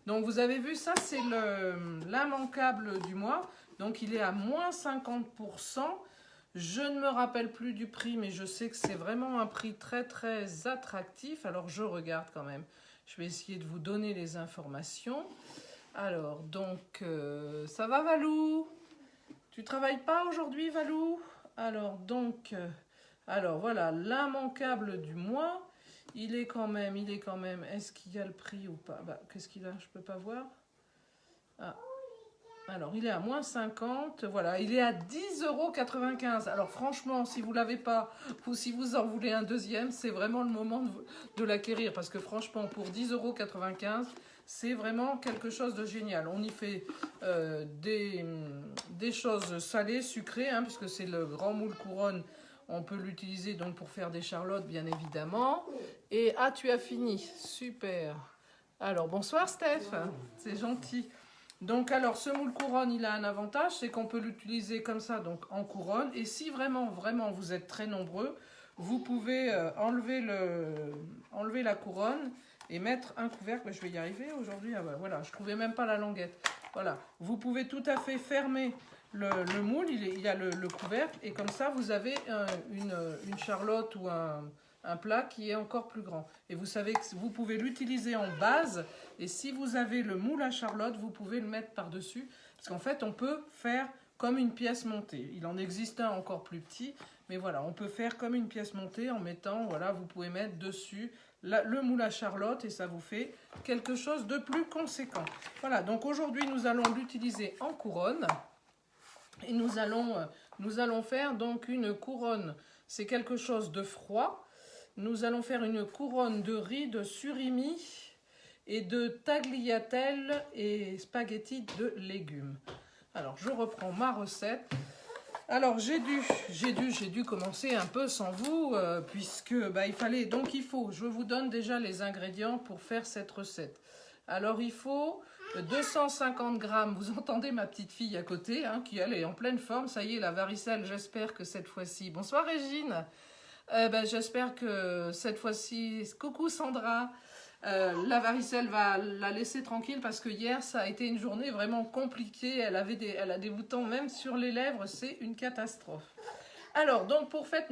Donc vous avez vu, ça c'est l'immanquable du mois. Donc il est à moins 50%. Je ne me rappelle plus du prix, mais je sais que c'est vraiment un prix très très attractif. Alors je regarde quand même. Je vais essayer de vous donner les informations. Alors donc, ça va Valou? Tu travailles pas aujourd'hui Valou? Alors donc, alors voilà, l'immanquable du mois. Il est quand même, est-ce qu'il y a le prix ou pas? Bah, qu'est-ce qu'il a? Je peux pas voir. Ah. Alors, il est à moins 50. Voilà, il est à 10,95 €. Alors, franchement, si vous ne l'avez pas ou si vous en voulez un deuxième, c'est vraiment le moment de l'acquérir. Parce que franchement, pour 10,95 €, c'est vraiment quelque chose de génial. On y fait des choses salées, sucrées, hein, puisque c'est le grand moule couronne. On peut l'utiliser donc pour faire des charlottes, bien évidemment. Et ah, tu as fini. Super. Alors, bonsoir Steph. C'est gentil. Donc alors ce moule couronne, il a un avantage, c'est qu'on peut l'utiliser comme ça, donc en couronne. Et si vraiment, vraiment vous êtes très nombreux, vous pouvez enlever la couronne et mettre un couvercle. Je vais y arriver aujourd'hui. Ah bah, voilà, je trouvais même pas la languette. Voilà, vous pouvez tout à fait fermer le moule, il y a le couvercle. Et comme ça, vous avez une charlotte ou un plat qui est encore plus grand. Et vous savez que vous pouvez l'utiliser en base. Et si vous avez le moule à charlotte, vous pouvez le mettre par-dessus. Parce qu'en fait, on peut faire comme une pièce montée. Il en existe un encore plus petit. Mais voilà, on peut faire comme une pièce montée en mettant, voilà, vous pouvez mettre dessus le moule à charlotte et ça vous fait quelque chose de plus conséquent. Voilà, donc aujourd'hui, nous allons l'utiliser en couronne. Et nous allons faire donc une couronne. C'est quelque chose de froid. Nous allons faire une couronne de riz, de surimi et de tagliatelle et spaghetti de légumes. Alors, je reprends ma recette. Alors, j'ai dû commencer un peu sans vous, puisque je vous donne déjà les ingrédients pour faire cette recette. Alors, il faut 250 grammes, vous entendez ma petite fille à côté, hein, qui elle est en pleine forme, ça y est, la varicelle, j'espère que cette fois-ci... Bonsoir Régine. J'espère que cette fois-ci, coucou Sandra, la varicelle va la laisser tranquille parce que hier ça a été une journée vraiment compliquée. Elle a des boutons même sur les lèvres, c'est une catastrophe. Alors donc pour faire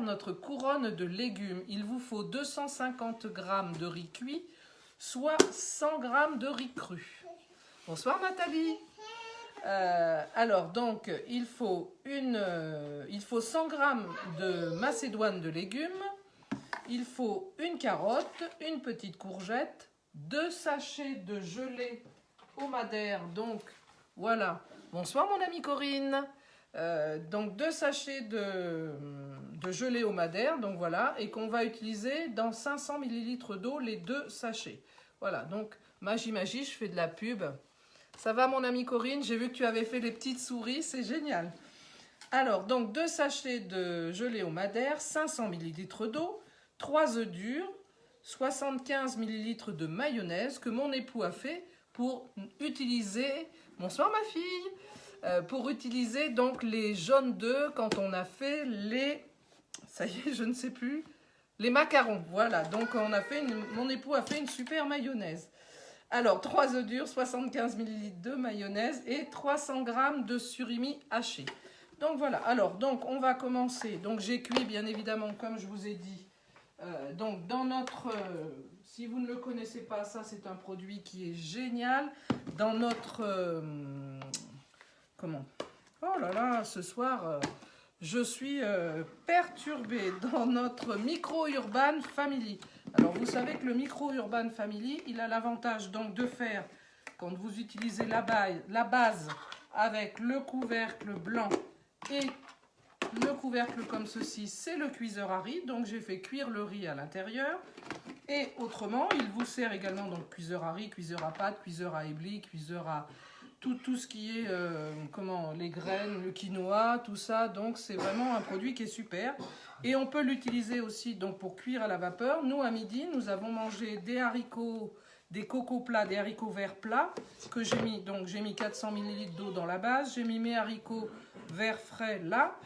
notre couronne de légumes, il vous faut 250 grammes de riz cuit, soit 100 grammes de riz cru. Bonsoir Nathalie. Alors donc il faut 100 grammes de macédoine de légumes, il faut une carotte, une petite courgette, 2 sachets de gelée au madère, donc voilà. Bonsoir mon amie Corinne. Donc 2 sachets de gelée au madère, donc voilà, et qu'on va utiliser dans 500 ml d'eau les 2 sachets. Voilà, donc magie, je fais de la pub. Ça va mon amie Corinne? J'ai vu que tu avais fait les petites souris, c'est génial. Alors, donc 2 sachets de gelée au madère, 500 ml d'eau, 3 œufs durs, 75 ml de mayonnaise que mon époux a fait pour utiliser... Bonsoir ma fille. Pour utiliser donc les jaunes d'œufs quand on a fait les... Ça y est, je ne sais plus. Les macarons, voilà. Donc mon époux a fait une super mayonnaise. Alors, 3 œufs durs, 75 ml de mayonnaise et 300 g de surimi haché. Donc voilà, alors donc on va commencer. Donc j'ai cuit bien évidemment comme je vous ai dit. Donc dans notre, si vous ne le connaissez pas, ça c'est un produit qui est génial. Dans notre, comment? Oh là là, ce soir je suis perturbée dans notre Micro-Urban Family. Alors vous savez que le Micro-Urban Family, il a l'avantage donc de faire, quand vous utilisez la base avec le couvercle blanc et le couvercle comme ceci, c'est le cuiseur à riz. Donc j'ai fait cuire le riz à l'intérieur. Et autrement, il vous sert également donc cuiseur à riz, cuiseur à pâte, cuiseur à éblis, cuiseur à tout ce qui est les graines, le quinoa, tout ça. Donc c'est vraiment un produit qui est super. Et on peut l'utiliser aussi donc pour cuire à la vapeur. Nous à midi, nous avons mangé des haricots, des cocos plats, des haricots verts plats que j'ai mis. Donc j'ai mis 400 ml d'eau dans la base. J'ai mis mes haricots verts frais là.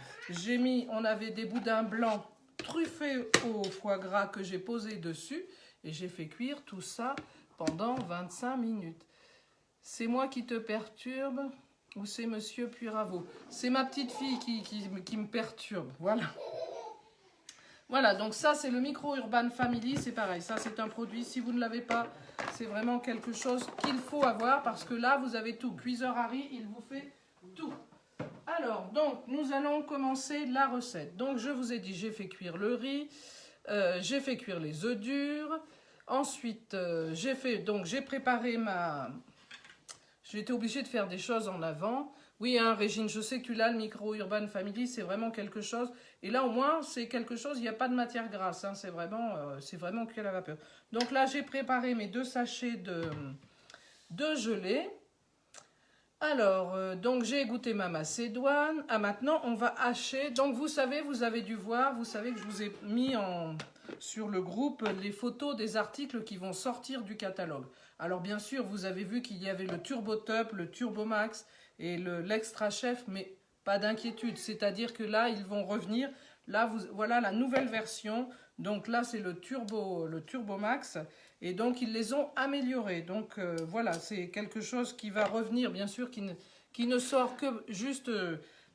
On avait des boudins blancs truffés au foie gras que j'ai posé dessus. Et j'ai fait cuire tout ça pendant 25 minutes. C'est moi qui te perturbe ou c'est Monsieur Puyraveau? C'est ma petite fille qui me perturbe, voilà. Voilà, donc ça c'est le Micro Urban Family, c'est pareil, ça c'est un produit, si vous ne l'avez pas, c'est vraiment quelque chose qu'il faut avoir parce que là vous avez tout. Cuiseur Harry, il vous fait tout. Alors, donc nous allons commencer la recette. Donc je vous ai dit, j'ai fait cuire le riz, j'ai fait cuire les œufs durs, ensuite j'ai préparé ma... J'ai été obligée de faire des choses en avant. Oui, hein, Régine, je sais que tu l'as, le Micro Urban Family, c'est vraiment quelque chose. Et là, au moins, c'est quelque chose, il n'y a pas de matière grasse. Hein, c'est vraiment cuit à la vapeur. Donc là, j'ai préparé mes 2 sachets de gelée. Alors, donc j'ai égoutter ma macédoine. Ah, maintenant, on va hacher. Donc, vous savez, vous avez dû voir, vous savez que je vous ai mis sur le groupe les photos des articles qui vont sortir du catalogue. Alors, bien sûr, vous avez vu qu'il y avait le Turbo Top, le Turbo Max et l'Extra Chef, mais pas d'inquiétude. C'est-à-dire que là, ils vont revenir. Là, voilà la nouvelle version. Donc là, c'est le Turbo Max. Et donc, ils les ont améliorés. Donc, voilà, c'est quelque chose qui va revenir, bien sûr, qui ne sort que juste,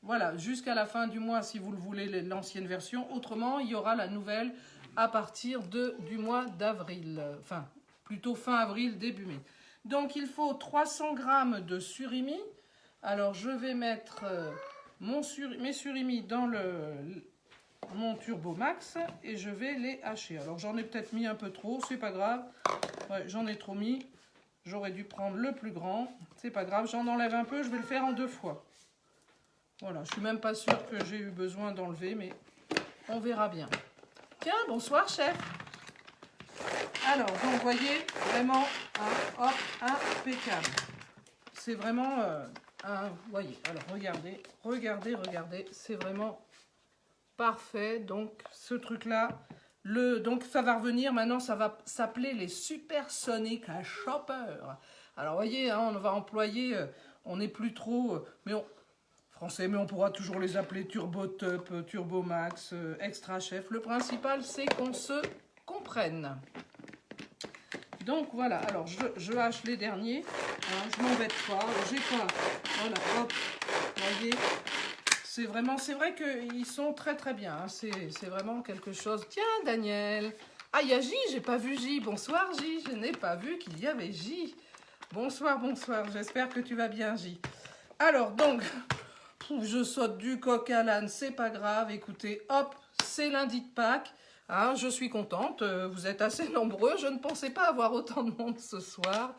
voilà, jusqu'à la fin du mois, si vous le voulez, l'ancienne version. Autrement, il y aura la nouvelle à partir du mois d'avril. Enfin, plutôt fin avril, début mai. Donc, il faut 300 g de surimi. Alors, je vais mettre mes surimi dans mon Turbo Max et je vais les hacher. Alors j'en ai peut-être mis un peu trop, c'est pas grave. Ouais, j'en ai trop mis. J'aurais dû prendre le plus grand. C'est pas grave, j'en enlève un peu, je vais le faire en 2 fois. Voilà, je suis même pas sûre que j'ai eu besoin d'enlever, mais on verra bien. Tiens, bonsoir chef. Alors, donc vous voyez, vraiment, hop, impeccable. C'est vraiment, vous voyez, alors regardez, c'est vraiment parfait. Donc ce truc là, donc ça va revenir maintenant, ça va s'appeler les Supersonic Chopper. Alors vous voyez, hein, on va employer, on n'est plus trop français, mais on pourra toujours les appeler Turbo Top, Turbo Max, Extra Chef. Le principal c'est qu'on se comprenne. Donc voilà, alors je hache les derniers, hein, je m'embête pas, j'ai pas, voilà, hop, vous voyez. C'est vrai qu'ils sont très très bien. Hein. C'est vraiment quelque chose. Tiens, Daniel. Ah, il y a J, j'ai pas vu J. Bonsoir, J. Je n'ai pas vu qu'il y avait J. Bonsoir. J'espère que tu vas bien, J. Alors, donc, je saute du coq à l'âne, c'est pas grave. Écoutez, hop, c'est lundi de Pâques. Hein, je suis contente. Vous êtes assez nombreux. Je ne pensais pas avoir autant de monde ce soir.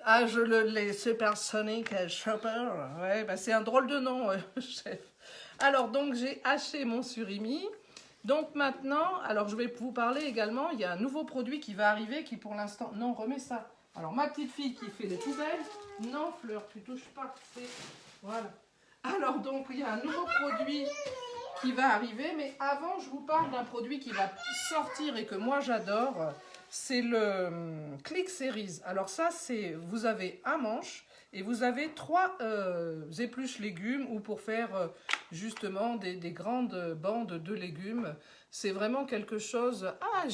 Ah, les Supersonic Chopper. Ouais, bah c'est un drôle de nom, chef. Alors, donc, j'ai haché mon surimi. Donc, maintenant, alors, je vais vous parler également. Il y a un nouveau produit qui va arriver qui, pour l'instant... Non, remets ça. Alors, ma petite fille qui fait les poubelles. Non, Fleur, tu touches pas. Voilà. Alors, donc, il y a un nouveau produit qui va arriver. Mais avant, je vous parle d'un produit qui va sortir et que moi, j'adore. C'est le Click Series. Alors ça, vous avez un manche et vous avez 3 épluches légumes ou pour faire justement des grandes bandes de légumes. C'est vraiment quelque chose... Ah,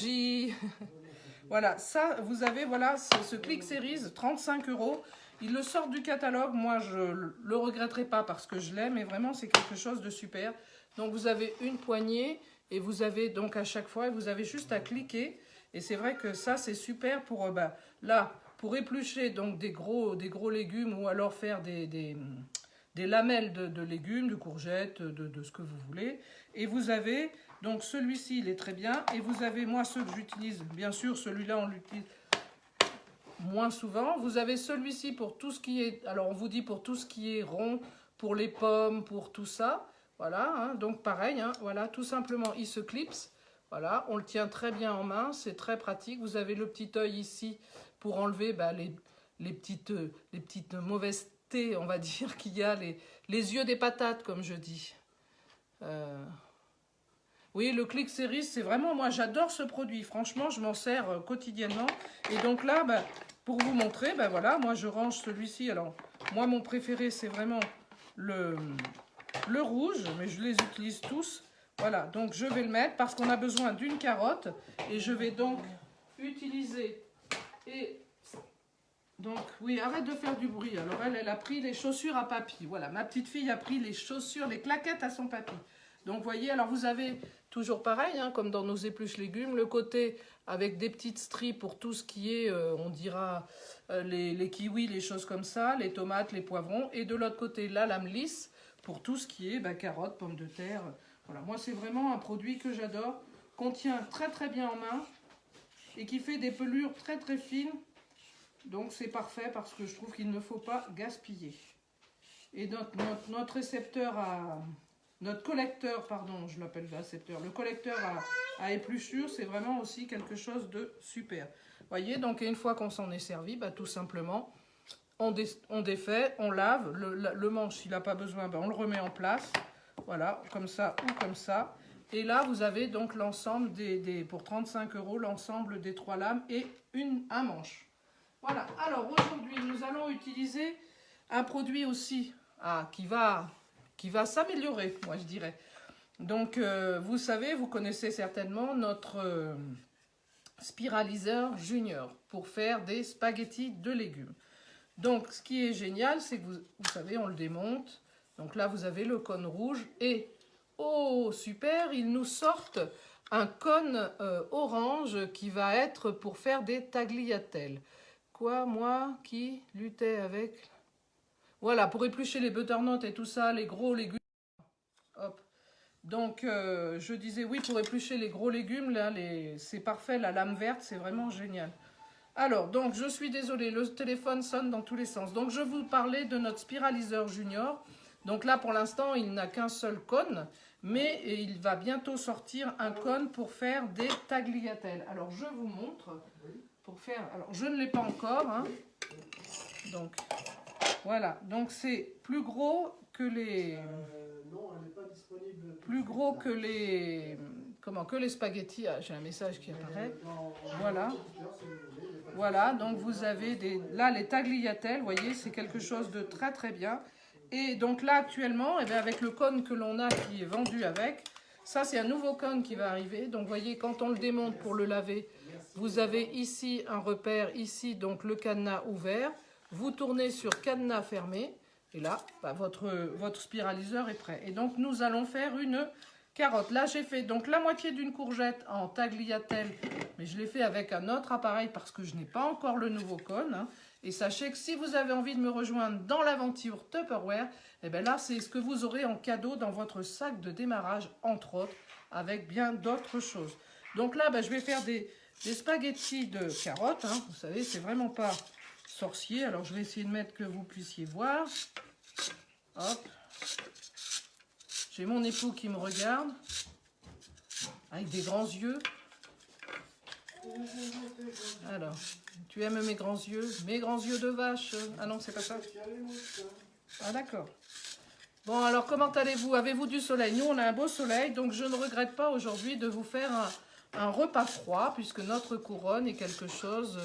voilà, ça, vous avez, voilà, ce Click Series, 35 €. Il le sort du catalogue. Moi, je le regretterai pas parce que je l'aime. Mais vraiment, c'est quelque chose de super. Donc, vous avez une poignée et vous avez donc à chaque fois, vous avez juste à cliquer. Et c'est vrai que ça, c'est super pour, là, pour éplucher donc des gros légumes ou alors faire des lamelles de légumes, de courgettes, de ce que vous voulez. Et vous avez, donc celui-ci, il est très bien. Et vous avez, moi, ceux que j'utilise, bien sûr, celui-là, on l'utilise moins souvent. Vous avez celui-ci pour tout ce qui est, alors on vous dit pour tout ce qui est rond, pour les pommes, pour tout ça. Voilà, hein, donc pareil, hein, voilà, tout simplement, il se clipse. Voilà, on le tient très bien en main, c'est très pratique. Vous avez le petit œil ici pour enlever les petites mauvaisetés, on va dire, qu'il y a, les yeux des patates, comme je dis. Oui, le Click Series, c'est vraiment, moi j'adore ce produit. Franchement, je m'en sers quotidiennement. Et donc là, pour vous montrer, voilà, moi je range celui-ci. Alors, moi mon préféré, c'est vraiment le rouge, mais je les utilise tous. Voilà, donc je vais le mettre parce qu'on a besoin d'une carotte. Et je vais donc utiliser... Et donc, oui, arrête de faire du bruit. Alors, elle a pris les chaussures à papy. Voilà, ma petite fille a pris les chaussures, les claquettes à son papy. Donc, vous voyez, alors vous avez toujours pareil, hein, comme dans nos épluches légumes, le côté avec des petites stries pour tout ce qui est, on dira, les kiwis, les choses comme ça, les tomates, les poivrons. Et de l'autre côté, la lame lisse pour tout ce qui est carottes, pommes de terre. Voilà, moi, c'est vraiment un produit que j'adore, qu'on tient très très bien en main et qui fait des pelures très très fines. Donc c'est parfait parce que je trouve qu'il ne faut pas gaspiller. Et notre récepteur à... Notre collecteur, pardon, je l'appelle récepteur. Le collecteur à épluchures, c'est vraiment aussi quelque chose de super. Vous voyez, donc une fois qu'on s'en est servi, tout simplement, on défait, on lave. Le manche, s'il n'a pas besoin, on le remet en place. Voilà, comme ça ou comme ça. Et là, vous avez donc l'ensemble pour 35 €, l'ensemble des 3 lames et un manche. Voilà, alors aujourd'hui, nous allons utiliser un produit aussi qui va s'améliorer, moi je dirais. Donc, vous savez, vous connaissez certainement notre spiraliseur junior pour faire des spaghettis de légumes. Donc, ce qui est génial, c'est que vous savez, on le démonte. Donc là, vous avez le cône rouge et, oh super, ils nous sortent un cône orange qui va être pour faire des tagliatelles. Quoi, moi, qui luttais avec... Voilà, pour éplucher les butternuts et tout ça, les gros légumes. Hop. Donc, je disais oui, pour éplucher les gros légumes, là, c'est parfait, la lame verte, c'est vraiment génial. Alors, donc, je suis désolée, le téléphone sonne dans tous les sens. Donc, je vous parlais de notre spiraliseur junior. Donc là, pour l'instant, il n'a qu'un seul cône, mais il va bientôt sortir un cône pour faire des tagliatelles. Alors, je vous montre. Pour faire... Alors, je ne l'ai pas encore, hein. Donc, voilà. Donc, c'est plus gros que les... non, elle n'est pas disponible. Plus gros que les... Comment? Que les spaghettis. Ah, j'ai un message qui apparaît. Voilà. Voilà, donc vous avez là les tagliatelles, vous voyez, c'est quelque chose de très très bien. Et donc là actuellement, avec le cône que l'on a qui est vendu avec, ça c'est un nouveau cône qui va arriver. Donc vous voyez, quand on le démonte pour le laver, vous avez ici un repère, ici donc le cadenas ouvert. Vous tournez sur cadenas fermé et là, votre spiraliseur est prêt. Et donc nous allons faire une carotte. Là j'ai fait donc la moitié d'une courgette en tagliatelle, mais je l'ai fait avec un autre appareil parce que je n'ai pas encore le nouveau cône. Hein. Et sachez que si vous avez envie de me rejoindre dans l'aventure Tupperware, là c'est ce que vous aurez en cadeau dans votre sac de démarrage, entre autres, avec bien d'autres choses. Donc là, je vais faire des spaghettis de carottes. Hein. Vous savez, c'est vraiment pas sorcier. Alors je vais essayer de mettre que vous puissiez voir. Hop. J'ai mon époux qui me regarde avec des grands yeux. Alors, tu aimes mes grands yeux? Mes grands yeux de vache. Ah non, c'est pas ça. Ah d'accord. Bon, alors comment allez-vous? Avez-vous du soleil? Nous, on a un beau soleil, donc je ne regrette pas aujourd'hui de vous faire un repas froid, puisque notre couronne est quelque chose...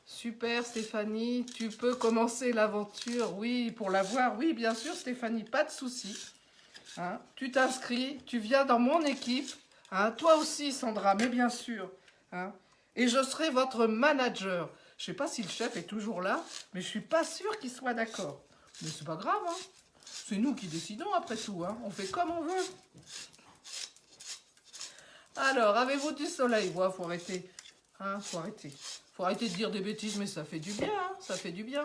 Super Stéphanie, tu peux commencer l'aventure. Oui, pour la voir. Oui, bien sûr Stéphanie, pas de souci. Hein, tu t'inscris, tu viens dans mon équipe. Hein, toi aussi Sandra, mais bien sûr. Hein, et je serai votre manager. Je ne sais pas si le chef est toujours là, mais je ne suis pas sûre qu'il soit d'accord. Mais c'est pas grave. Hein. C'est nous qui décidons après tout. Hein. On fait comme on veut. Alors, avez-vous du soleil? Ouais, faut arrêter. Hein, faut arrêter. Faut arrêter de dire des bêtises, mais ça fait du bien, hein, ça fait du bien.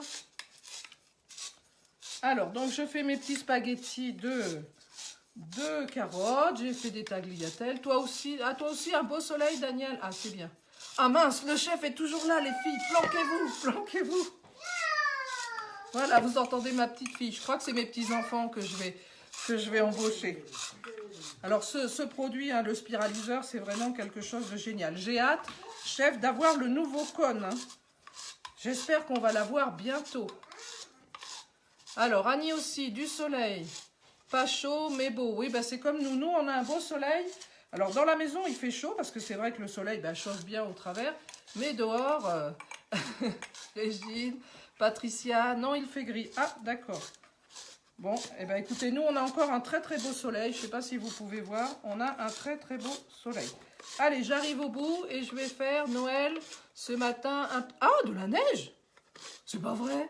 Alors, donc je fais mes petits spaghettis de carottes, j'ai fait des tagliatelles. Toi aussi un beau soleil, Daniel? Ah, c'est bien. Ah mince, le chef est toujours là, les filles. Planquez-vous, planquez-vous. Voilà, vous entendez ma petite fille. Je crois que c'est mes petits-enfants que je vais embaucher. Alors, ce produit, hein, le spiraliseur, c'est vraiment quelque chose de génial. J'ai hâte, chef, d'avoir le nouveau cône. Hein. J'espère qu'on va l'avoir bientôt. Alors, Annie aussi, du soleil. Pas chaud, mais beau. Oui, c'est comme nous. Nous, on a un beau soleil. Alors, dans la maison, il fait chaud, parce que c'est vrai que le soleil chauffe bien au travers. Mais dehors, Régine, Patricia, non, il fait gris. Ah, d'accord. Bon, eh ben écoutez, nous on a encore un très très beau soleil. Je ne sais pas si vous pouvez voir. On a un très très beau soleil. Allez, j'arrive au bout et je vais faire Noël ce matin. Ah, de la neige! C'est pas vrai?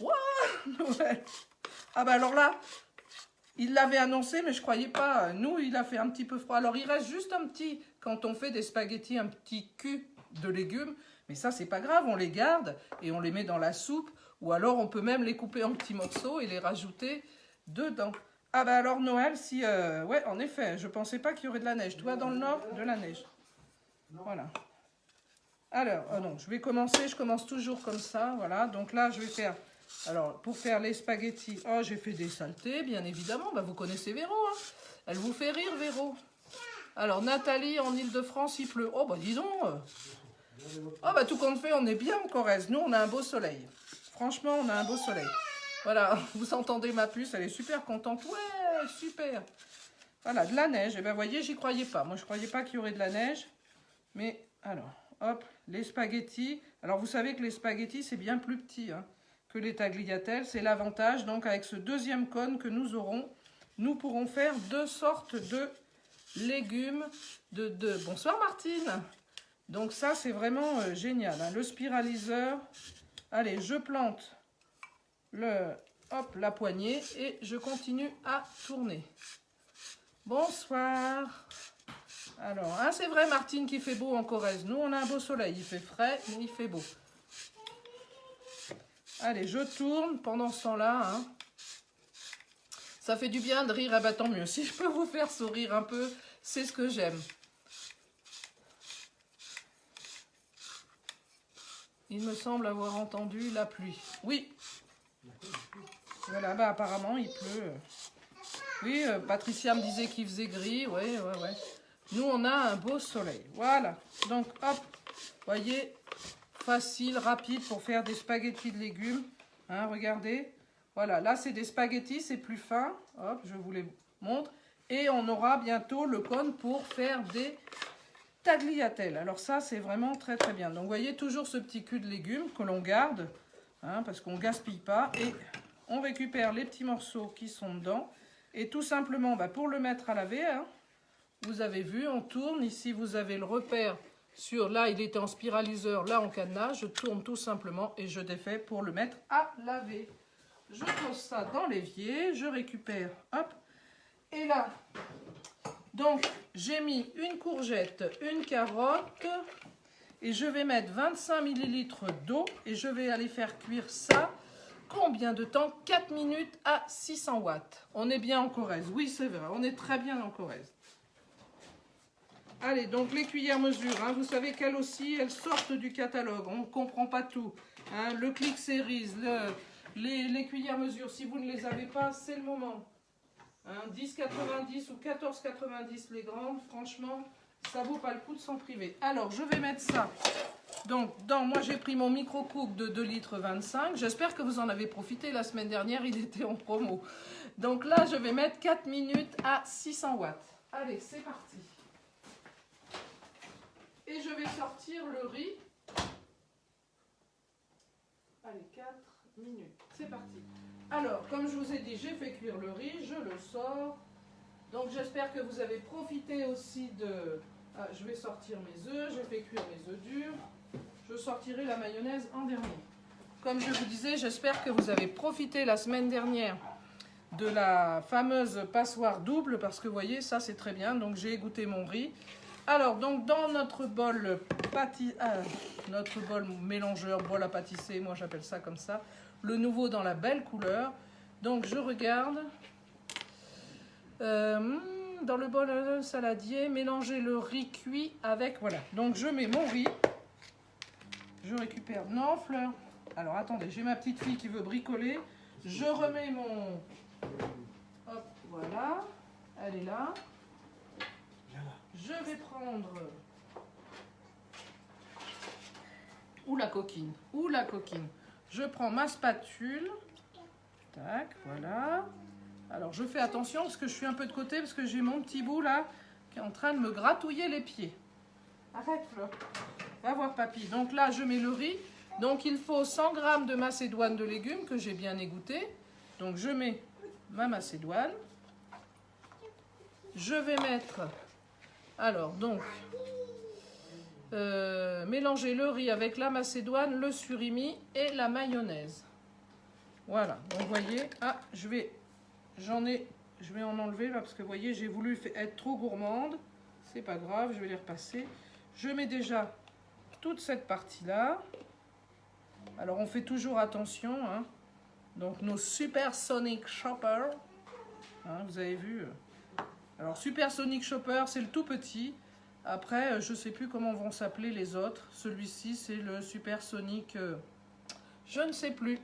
Waouh, Noël! Ah bah alors là, il l'avait annoncé, mais je croyais pas. Nous, il a fait un petit peu froid. Alors il reste juste un petit, quand on fait des spaghettis, un petit cul de légumes. Mais ça, c'est pas grave, on les garde et on les met dans la soupe. Ou alors on peut même les couper en petits morceaux et les rajouter dedans. Ah bah alors Noël, si... ouais, en effet, je pensais pas qu'il y aurait de la neige. Toi, dans le nord, de la neige. Voilà. Alors, oh non, je vais commencer, je commence toujours comme ça, voilà. Donc là, je vais faire... Alors, pour faire les spaghettis, oh, j'ai fait des saletés, bien évidemment. Bah, vous connaissez Véro, hein. Elle vous fait rire, Véro. Alors, Nathalie, en Île-de-France, il pleut. Oh, bah dis donc. Oh, bah tout compte fait, on est bien en Corrèze. Nous, on a un beau soleil. Franchement, on a un beau soleil. Voilà, vous entendez ma puce, elle est super contente. Ouais, super. Voilà, de la neige. Et ben, vous voyez, j'y croyais pas. Moi, je croyais pas qu'il y aurait de la neige. Mais, alors, hop, les spaghettis. Alors, vous savez que les spaghettis, c'est bien plus petit hein, que les tagliatelles. C'est l'avantage. Donc, avec ce deuxième cône que nous aurons, nous pourrons faire deux sortes de légumes. Bonsoir, Martine. Donc, ça, c'est vraiment génial. Hein. Le spiraliseur. Allez, je plante la poignée et je continue à tourner. Bonsoir. Alors, hein, c'est vrai, Martine, qu'il fait beau en Corrèze. Nous, on a un beau soleil. Il fait frais, mais il fait beau. Allez, je tourne pendant ce temps-là. Hein. Ça fait du bien de rire. Ah bah tant mieux. Si je peux vous faire sourire un peu, c'est ce que j'aime. Il me semble avoir entendu la pluie. Oui. Voilà, bah apparemment, il pleut. Oui, Patricia me disait qu'il faisait gris. Ouais. Nous, on a un beau soleil. Voilà. Donc, hop, voyez, facile, rapide pour faire des spaghettis de légumes. Hein, regardez. Voilà, là, c'est des spaghettis, c'est plus fin. Hop, je vous les montre. Et on aura bientôt le cône pour faire des tagliatelles. Alors ça, c'est vraiment très, très bien. Donc, vous voyez, toujours ce petit cul de légumes que l'on garde, hein, parce qu'on ne gaspille pas. Et on récupère les petits morceaux qui sont dedans. Et tout simplement, bah, pour le mettre à laver, hein, vous avez vu, on tourne. Ici, vous avez le repère sur... Là, il était en spiraliseur, là en cadenas. Je tourne tout simplement et je défais pour le mettre à laver. Je pose ça dans l'évier. Je récupère, hop. Et là, donc, j'ai mis une courgette, une carotte. Et je vais mettre 25 ml d'eau. Et je vais aller faire cuire ça. Combien de temps? 4 minutes à 600 watts. On est bien en Corrèze. Oui, c'est vrai. On est très bien en Corrèze. Allez, donc les cuillères mesure, hein, vous savez qu'elles aussi, elles sortent du catalogue, on ne comprend pas tout. Hein, le Click Series, les cuillères mesure, si vous ne les avez pas, c'est le moment. Hein, 10,90 ou 14,90 les grandes, franchement, ça vaut pas le coup de s'en priver. Alors, je vais mettre ça. Donc, moi j'ai pris mon micro-cook de 2,25 litres. J'espère que vous en avez profité, la semaine dernière, il était en promo. Donc là, je vais mettre 4 minutes à 600 watts. Allez, c'est parti. Et je vais sortir le riz. Allez, 4 minutes. C'est parti. Alors, comme je vous ai dit, j'ai fait cuire le riz. Je le sors. Donc, j'espère que vous avez profité aussi de... Ah, je vais sortir mes œufs. J'ai fait cuire mes œufs durs. Je sortirai la mayonnaise en dernier. Comme je vous disais, j'espère que vous avez profité la semaine dernière de la fameuse passoire double. Parce que, vous voyez, ça, c'est très bien. Donc, j'ai égoutté mon riz. Alors, donc, dans notre bol notre bol mélangeur, bol à pâtisser, moi j'appelle ça comme ça, le nouveau dans la belle couleur. Donc, je regarde. Dans le bol saladier, mélanger le riz cuit avec, voilà. Donc, je mets mon riz. Je récupère, non, Fleur. Alors, attendez, j'ai ma petite fille qui veut bricoler. Je remets mon... Hop, voilà. Elle est là. Je vais prendre... Ou la coquine. Je prends ma spatule. Tac, voilà. Alors, je fais attention parce que je suis un peu de côté parce que j'ai mon petit bout là qui est en train de me gratouiller les pieds. Arrête, Fleur. Va voir papy. Donc là, je mets le riz. Donc, il faut 100 g de macédoine de légumes que j'ai bien égoutté. Donc, je mets ma macédoine. Je vais mettre, alors donc, mélanger le riz avec la macédoine, le surimi et la mayonnaise. Voilà, donc vous voyez, ah, je vais en enlever là parce que vous voyez, j'ai voulu être trop gourmande. C'est pas grave, je vais les repasser. Je mets déjà toute cette partie-là. Alors on fait toujours attention, hein. Donc nos Supersonic Chopper, hein, vous avez vu. Alors Supersonic Chopper, c'est le tout petit. Après, je sais plus comment vont s'appeler les autres. Celui-ci, c'est le Supersonic, je ne sais plus.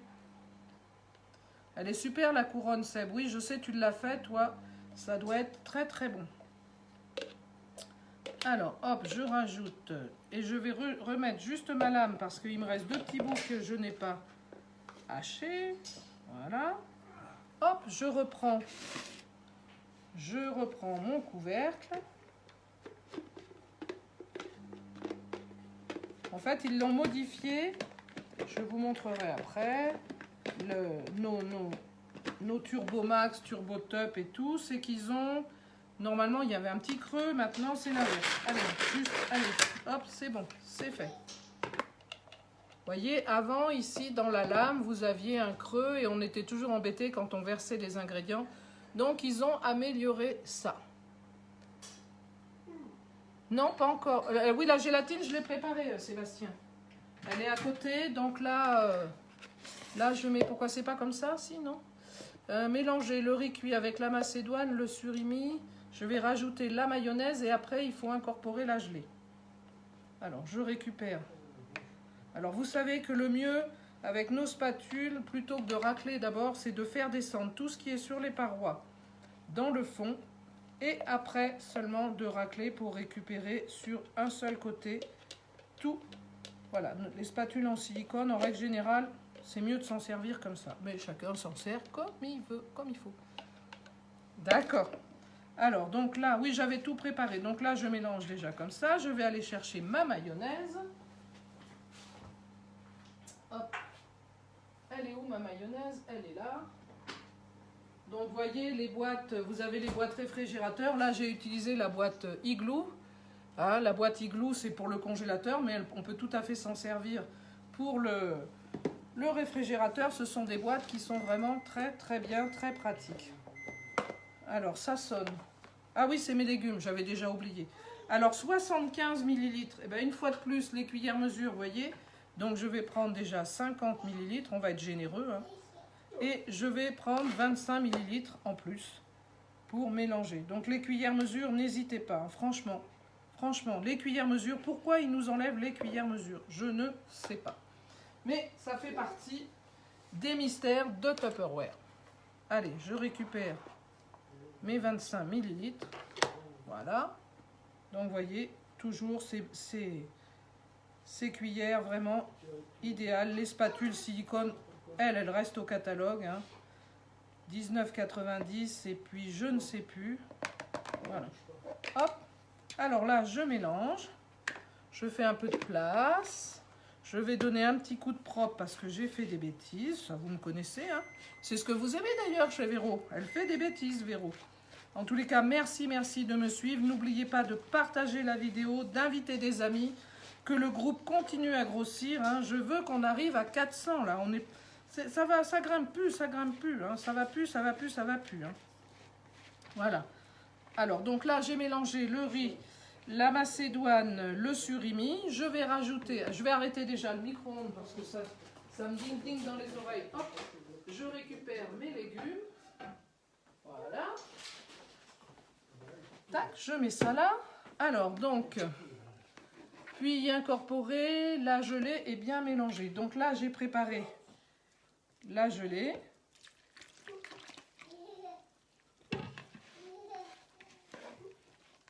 Elle est super la couronne, Seb. Oui, je sais, tu l'as fait, toi. Ça doit être très très bon. Alors, hop, je rajoute. Et je vais remettre juste ma lame parce qu'il me reste 2 petits bouts que je n'ai pas hachés. Voilà. Hop, je reprends mon couvercle. En fait, ils l'ont modifié. Je vous montrerai après. Nos Turbo Max, Turbo Top et tout, c'est qu'ils ont... Normalement, il y avait un petit creux, maintenant c'est l'inverse. Allez, juste, allez, hop, c'est bon, c'est fait. Vous voyez, avant, ici, dans la lame, vous aviez un creux et on était toujours embêté quand on versait les ingrédients. Donc, ils ont amélioré ça. Non, pas encore. Oui, la gélatine, je l'ai préparée, Sébastien. Elle est à côté, donc là, là je mets... Pourquoi c'est pas comme ça, si, non? Mélanger le riz cuit avec la macédoine, le surimi. Je vais rajouter la mayonnaise et après, il faut incorporer la gelée. Alors, je récupère. Alors, vous savez que le mieux, avec nos spatules, plutôt que de racler d'abord, c'est de faire descendre tout ce qui est sur les parois dans le fond. Et après, seulement de racler pour récupérer sur un seul côté tout. Voilà, les spatules en silicone, en règle générale, c'est mieux de s'en servir comme ça. Mais chacun s'en sert comme il veut, comme il faut. D'accord. Alors, donc là, oui, j'avais tout préparé. Donc là, je mélange déjà comme ça. Je vais aller chercher ma mayonnaise. Hop. Elle est où ma mayonnaise? Elle est là. Donc, vous voyez, les boîtes, vous avez les boîtes réfrigérateurs. Là, j'ai utilisé la boîte Igloo. Ah, la boîte Igloo, c'est pour le congélateur, mais on peut tout à fait s'en servir pour le réfrigérateur. Ce sont des boîtes qui sont vraiment très, très bien, très pratiques. Alors, ça sonne. Ah oui, c'est mes légumes, j'avais déjà oublié. Alors, 75 ml. Eh bien, une fois de plus, les cuillères mesure, vous voyez. Donc, je vais prendre déjà 50 ml. On va être généreux, hein. Et je vais prendre 25 ml en plus pour mélanger. Donc, les cuillères mesure, n'hésitez pas, hein, franchement. Franchement, les cuillères mesure, pourquoi ils nous enlèvent les cuillères mesure? Je ne sais pas. Mais ça fait partie des mystères de Tupperware. Allez, je récupère mes 25 ml. Voilà. Donc, vous voyez, toujours ces cuillères vraiment idéales. Les spatules silicone, elles restent au catalogue. Hein. 19,90 et puis je ne sais plus. Voilà. Hop. Alors là, je mélange. Je fais un peu de place. Je vais donner un petit coup de propre parce que j'ai fait des bêtises. Ça, vous me connaissez. Hein. C'est ce que vous aimez d'ailleurs chez Véro. Elle fait des bêtises, Véro. En tous les cas, merci de me suivre. N'oubliez pas de partager la vidéo, d'inviter des amis, que le groupe continue à grossir. Hein. Je veux qu'on arrive à 400. Là. Ça grimpe plus, ça grimpe plus. Hein. Ça va plus, ça va plus, ça va plus. Hein. Voilà. Alors, donc là, j'ai mélangé le riz, la macédoine, le surimi. Je vais rajouter, je vais arrêter déjà le micro-ondes parce que ça me ding-ding dans les oreilles. Hop, je récupère mes légumes. Voilà. Tac, je mets ça là. Alors, donc, puis y incorporer la gelée et bien mélanger. Donc là, j'ai préparé la gelée.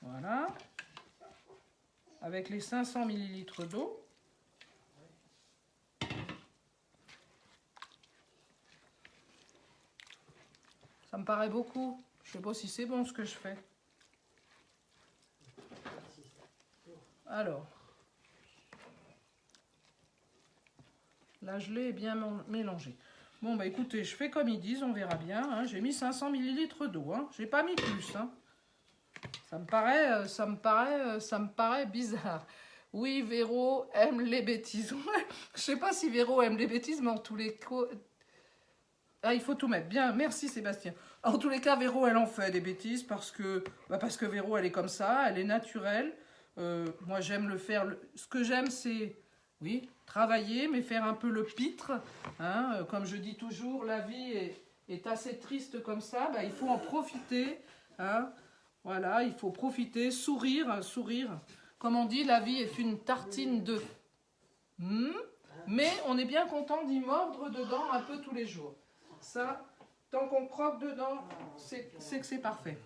Voilà. Avec les 500 ml d'eau. Ça me paraît beaucoup. Je ne sais pas si c'est bon ce que je fais. Alors, la gelée est bien mélangée. Bon, bah écoutez, je fais comme ils disent, on verra bien. Hein. J'ai mis 500 ml d'eau. Hein. J'ai pas mis plus. Hein. Ça me paraît bizarre. Oui, Véro aime les bêtises. Je sais pas si Véro aime les bêtises, mais en tous les cas... Ah, il faut tout mettre. Bien, merci Sébastien. En tous les cas, Véro, elle en fait des bêtises parce que Véro, elle est comme ça, elle est naturelle. Moi, j'aime le faire. Ce que j'aime, c'est, oui, travailler, mais faire un peu le pitre. Hein. Comme je dis toujours, la vie est assez triste comme ça. Bah, il faut en profiter. Hein. Voilà, il faut profiter, sourire, sourire. Comme on dit, la vie est une tartine de... mais on est bien content d'y mordre dedans un peu tous les jours. Ça, tant qu'on croque dedans, c'est que c'est parfait.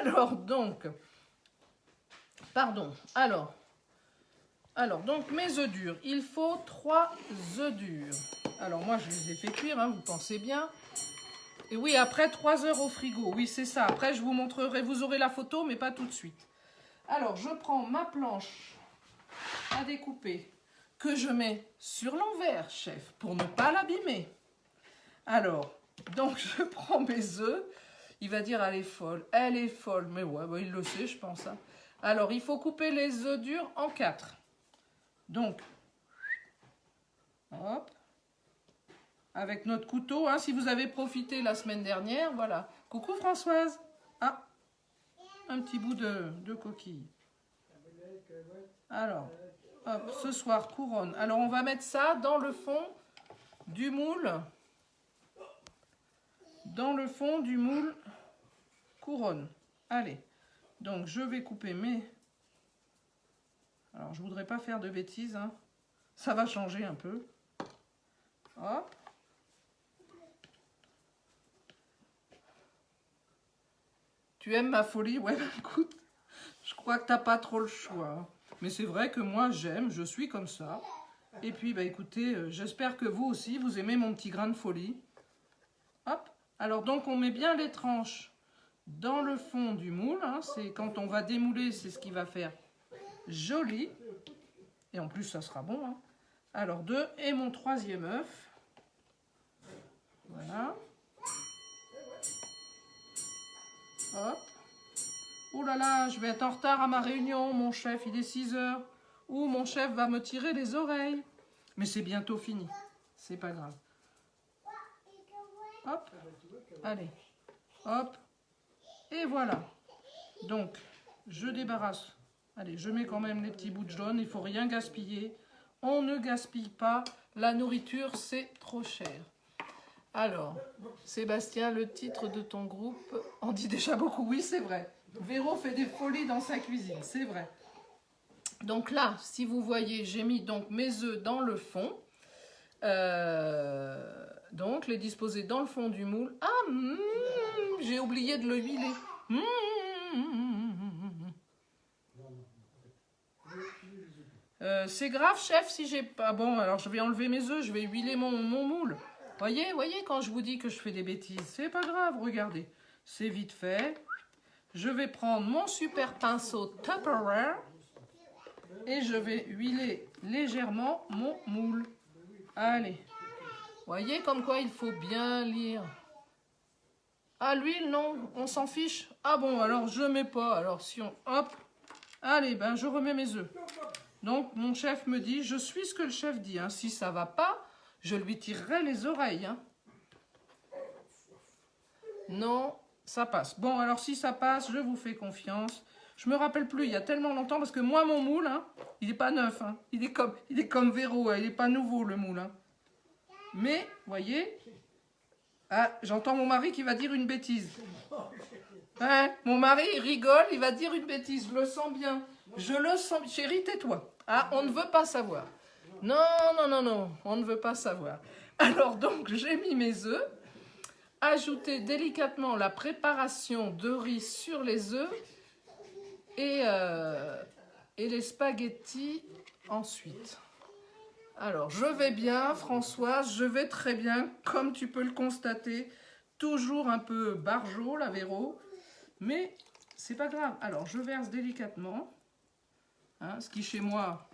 Alors, donc... Pardon. Alors, donc mes œufs durs. Il faut 3 œufs durs. Alors, moi, je les ai fait cuire, hein, vous pensez bien. Et oui, après 3 heures au frigo. Oui, c'est ça. Après, je vous montrerai. Vous aurez la photo, mais pas tout de suite. Alors, je prends ma planche à découper que je mets sur l'envers, chef, pour ne pas l'abîmer. Alors, donc, je prends mes œufs. Il va dire, elle est folle. Elle est folle. Mais ouais, bah, il le sait, je pense. Hein. Alors, il faut couper les œufs durs en 4. Donc, hop. Avec notre couteau, hein, si vous avez profité la semaine dernière, voilà. Coucou Françoise. Ah, un petit bout de coquille. Alors, hop, ce soir, couronne. Alors, on va mettre ça dans le fond du moule. Dans le fond du moule couronne. Allez, donc je vais couper mes... Alors, je voudrais pas faire de bêtises. Hein. Ça va changer un peu. Hop. Tu aimes ma folie? Ouais, bah, écoute, je crois que t'as pas trop le choix. Mais c'est vrai que moi, j'aime, je suis comme ça. Et puis, bah écoutez, j'espère que vous aussi, vous aimez mon petit grain de folie. Hop. Alors, donc, on met bien les tranches dans le fond du moule. Hein. C'est quand on va démouler, c'est ce qui va faire joli. Et en plus, ça sera bon. Hein. Alors, 2. Et mon 3e œuf. Voilà. Hop. Oh là là, je vais être en retard à ma réunion, mon chef, il est 6 heures. Ou mon chef va me tirer les oreilles. Mais c'est bientôt fini, c'est pas grave. Hop, allez, hop, et voilà. Donc, je débarrasse. Allez, je mets quand même les petits bouts de jaune, il ne faut rien gaspiller. On ne gaspille pas, la nourriture, c'est trop cher. Alors, Sébastien, le titre de ton groupe, on dit déjà beaucoup, oui, c'est vrai. Véro fait des folies dans sa cuisine, c'est vrai. Donc là, si vous voyez, j'ai mis donc mes œufs dans le fond. Donc, les disposer dans le fond du moule. Ah, j'ai oublié de le huiler. C'est grave, chef, si j'ai pas... Bon, alors je vais enlever mes œufs, je vais huiler mon moule. Voyez, quand je vous dis que je fais des bêtises, c'est pas grave, regardez. C'est vite fait. Je vais prendre mon super pinceau Tupperware et je vais huiler légèrement mon moule. Allez. Voyez comme quoi il faut bien lire. Ah, l'huile, non, on s'en fiche. Ah bon, alors je mets pas. Alors si on... Hop. Allez, ben je remets mes œufs. Donc mon chef me dit, je suis ce que le chef dit. Hein. Si ça va pas, je lui tirerai les oreilles. Hein. Non, ça passe. Bon, alors si ça passe, je vous fais confiance. Je me rappelle plus, il y a tellement longtemps, parce que moi, mon moule, hein, il n'est pas neuf. Hein. Il est comme Véro, hein, il n'est pas nouveau, le moule. Hein. Mais, voyez, ah, j'entends mon mari qui va dire une bêtise. Hein, mon mari, il rigole, il va dire une bêtise, je le sens bien. Je le sens. Chérie, tais-toi. Ah, on ne veut pas savoir. Non, non, non, non, on ne veut pas savoir. Alors donc, j'ai mis mes œufs. Ajoutez délicatement la préparation de riz sur les œufs et les spaghettis ensuite. Alors, je vais bien, Françoise, je vais très bien, comme tu peux le constater. Toujours un peu barjot, la Véro, mais c'est pas grave. Alors, je verse délicatement, hein, ce qui chez moi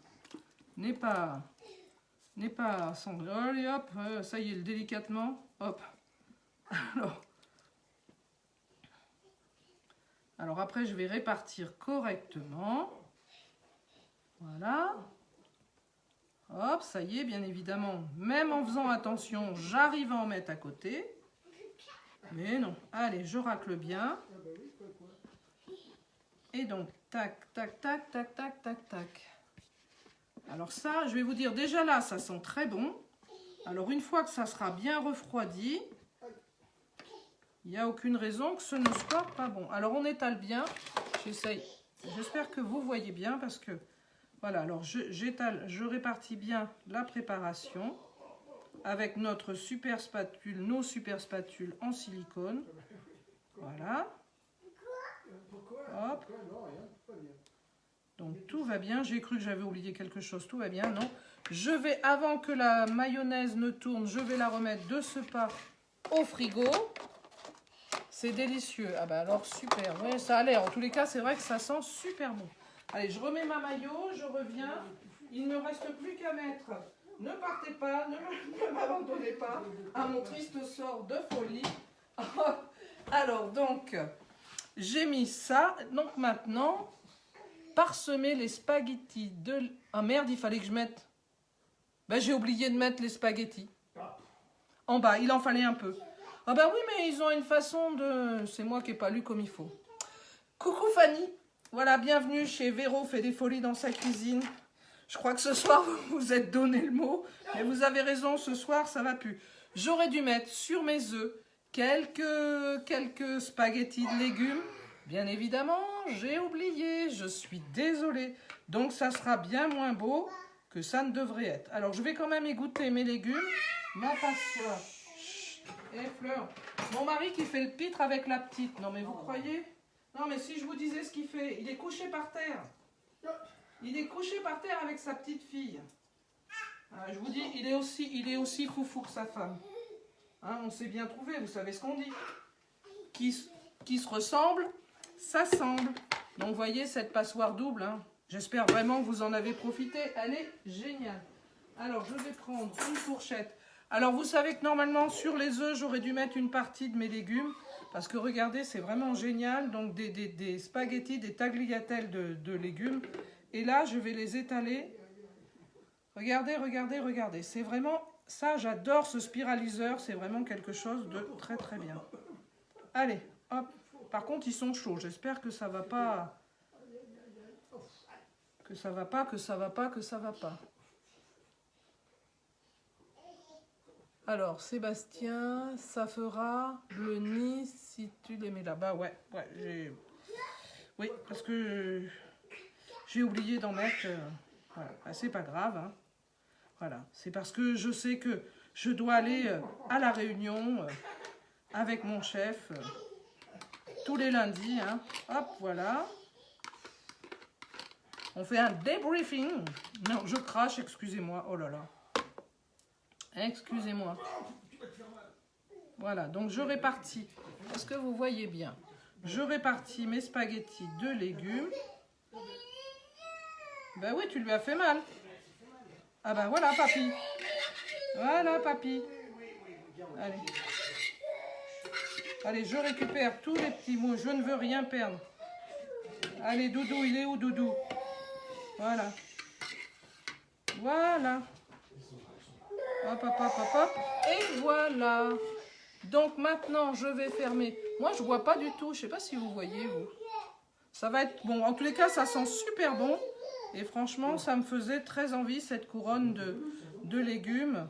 n'est pas n'est pas sans... Allez hop, ça y est, délicatement. Hop. Alors après, je vais répartir correctement. Voilà. Hop, ça y est, bien évidemment. Même en faisant attention, j'arrive à en mettre à côté. Mais non. Allez, je racle bien. Et donc, tac, tac, tac, tac, tac, tac, tac. Alors ça, je vais vous dire, déjà là, ça sent très bon. Alors une fois que ça sera bien refroidi, il n'y a aucune raison que ce ne soit pas bon. Alors on étale bien. J'essaye. J'espère que vous voyez bien parce que... Voilà, alors j'étale, je répartis bien la préparation avec notre super spatule, nos super spatules en silicone. Voilà. Hop. Donc tout va bien. J'ai cru que j'avais oublié quelque chose. Tout va bien, non. Je vais, avant que la mayonnaise ne tourne, je vais la remettre de ce pas au frigo. C'est délicieux. Ah bah alors super. Ouais, ça a l'air. En tous les cas, c'est vrai que ça sent super bon. Allez, je remets ma maillot, je reviens. Il ne me reste plus qu'à mettre. Ne partez pas, ne m'abandonnez pas à mon triste sort de folie. Alors donc, j'ai mis ça. Donc maintenant, parsemer les spaghettis de... Ah merde, il fallait que je mette... Ben, j'ai oublié de mettre les spaghettis. En bas, il en fallait un peu. Ah ben oui, mais ils ont une façon de... C'est moi qui n'ai pas lu comme il faut. Coucou Fanny. Voilà, bienvenue chez Véro fait des folies dans sa cuisine. Je crois que ce soir, vous vous êtes donné le mot. Mais vous avez raison, ce soir, ça va plus. J'aurais dû mettre sur mes œufs quelques spaghettis de légumes. Bien évidemment, j'ai oublié. Je suis désolée. Donc, ça sera bien moins beau que ça ne devrait être. Alors, je vais quand même égoutter mes légumes. Ma passoire. Et Fleur. Mon mari qui fait le pitre avec la petite. Non, mais vous croyez ? Non, mais si je vous disais ce qu'il fait, il est couché par terre. Il est couché par terre avec sa petite fille. Je vous dis, il est aussi foufou que sa femme. Hein, on s'est bien trouvé, vous savez ce qu'on dit. Qui se ressemble, s'assemble. Donc, vous voyez, cette passoire double, hein, j'espère vraiment que vous en avez profité. Elle est géniale. Alors, je vais prendre une fourchette. Alors, vous savez que normalement, sur les œufs, j'aurais dû mettre une partie de mes légumes. Parce que regardez, c'est vraiment génial. Donc des spaghettis, des tagliatelles de légumes. Et là, je vais les étaler. Regardez, regardez, regardez. C'est vraiment, ça, j'adore ce spiraliseur. C'est vraiment quelque chose de très, très bien. Allez, hop. Par contre, ils sont chauds. J'espère que ça va pas... Que ça va pas, que ça va pas, que ça va pas. Alors, Sébastien, ça fera le nid si tu les mets là. Bah ouais, j'ai... Oui, parce que j'ai oublié d'en mettre. Voilà, bah, c'est pas grave. Hein. Voilà, c'est parce que je sais que je dois aller à la réunion avec mon chef tous les lundis. Hein. Hop, voilà. On fait un débriefing. Non, je crache, excusez-moi. Oh là là. Excusez-moi. Voilà, donc je répartis. Est-ce que vous voyez bien? Je répartis mes spaghettis de légumes. Ben oui, tu lui as fait mal. Ah ben voilà, papy. Voilà, papy. Allez. Allez, je récupère tous les petits mots. Je ne veux rien perdre. Allez, Doudou, il est où, Doudou? Voilà. Voilà. Hop, hop, hop, hop, hop. Et voilà. Donc maintenant, je vais fermer. Moi, je vois pas du tout. Je sais pas si vous voyez, vous. Ça va être bon. En tous les cas, ça sent super bon. Et franchement, ça me faisait très envie, cette couronne de légumes.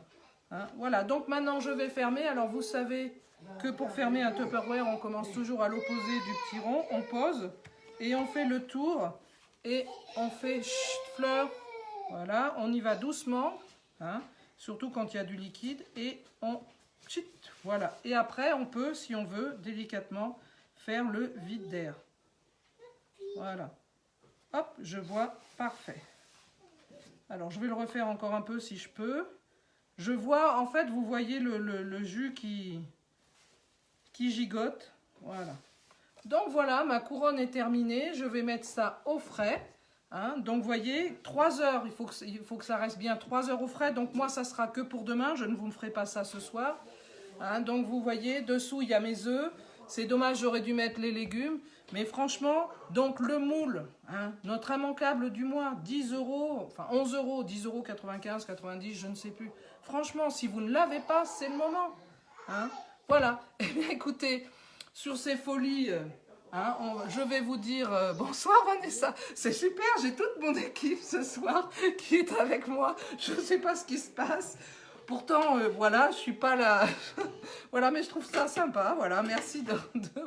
Hein, voilà. Donc maintenant, je vais fermer. Alors, vous savez que pour fermer un Tupperware, on commence toujours à l'opposé du petit rond. On pose et on fait le tour. Et on fait fleur. Voilà. On y va doucement. Hein. Surtout quand il y a du liquide, et on... Voilà. Et après, on peut, si on veut, délicatement, faire le vide d'air. Voilà. Hop, je vois, parfait. Alors, je vais le refaire encore un peu si je peux. Je vois, en fait, vous voyez le jus qui gigote. Voilà. Donc voilà, ma couronne est terminée. Je vais mettre ça au frais. Hein, donc, vous voyez, 3 heures, il faut que ça reste bien 3 heures au frais. Donc, moi, ça sera que pour demain. Je ne vous ferai pas ça ce soir. Hein, donc, vous voyez, dessous, il y a mes œufs. C'est dommage, j'aurais dû mettre les légumes. Mais franchement, donc le moule, hein, notre immanquable du mois, 10 euros, enfin 11 euros, 10 euros, 95, 90, je ne sais plus. Franchement, si vous ne l'avez pas, c'est le moment. Hein, voilà. Eh bien, écoutez, sur ces folies, hein, je vais vous dire bonsoir Vanessa. C'est super, j'ai toute mon équipe ce soir qui est avec moi. Je ne sais pas ce qui se passe. Pourtant, voilà, je suis pas là. Voilà, mais je trouve ça sympa. Voilà, merci de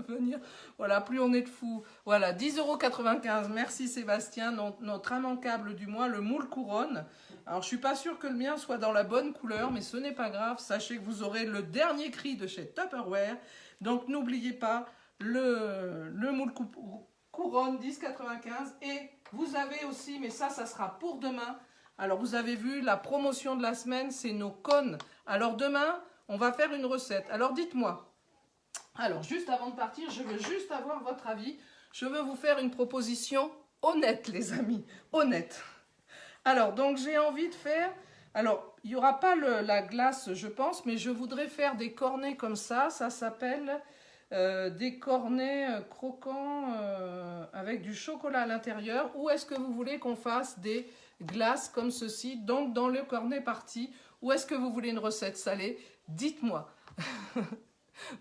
venir. Voilà, plus on est de fous. Voilà, 10,95 €. Merci Sébastien. Notre immanquable du mois, le moule couronne. Alors, je suis pas sûre que le mien soit dans la bonne couleur, mais ce n'est pas grave. Sachez que vous aurez le dernier cri de chez Tupperware. Donc, n'oubliez pas le moule couronne 10,95 €. Et vous avez aussi, mais ça sera pour demain. Alors, vous avez vu, la promotion de la semaine, c'est nos cônes. Alors, demain, on va faire une recette. Alors, dites-moi. Alors, juste avant de partir, je veux juste avoir votre avis. Je veux vous faire une proposition honnête, les amis. Honnête. Alors, donc, j'ai envie de faire... Alors, il n'y aura pas la glace, je pense, mais je voudrais faire des cornets comme ça. Ça s'appelle des cornets croquants avec du chocolat à l'intérieur. Ou est-ce que vous voulez qu'on fasse des glaces comme ceci, donc dans le cornet parti, ou est-ce que vous voulez une recette salée? Dites-moi.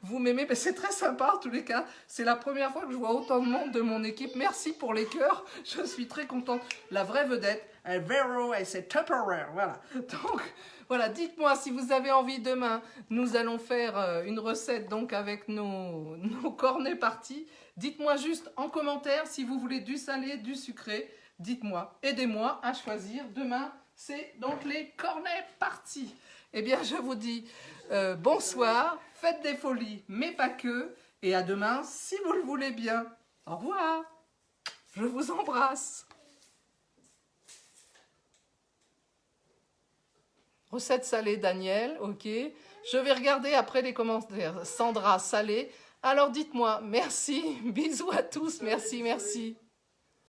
Vous m'aimez, mais c'est très sympa en tous les cas. C'est la première fois que je vois autant de monde de mon équipe. Merci pour les cœurs, je suis très contente. La vraie vedette, Vero, et c'est Tupperware, voilà. Donc, voilà, dites-moi si vous avez envie demain, nous allons faire une recette donc avec nos cornets partis. Dites-moi juste en commentaire si vous voulez du salé, du sucré. Dites-moi, aidez-moi à choisir. Demain, c'est donc les cornets partis. Eh bien, je vous dis bonsoir, faites des folies, mais pas que. Et à demain, si vous le voulez bien. Au revoir. Je vous embrasse. Recette salée, Daniel, ok. Je vais regarder après les commentaires. Sandra, salée. Alors, dites-moi, merci. Bisous à tous. Merci, merci.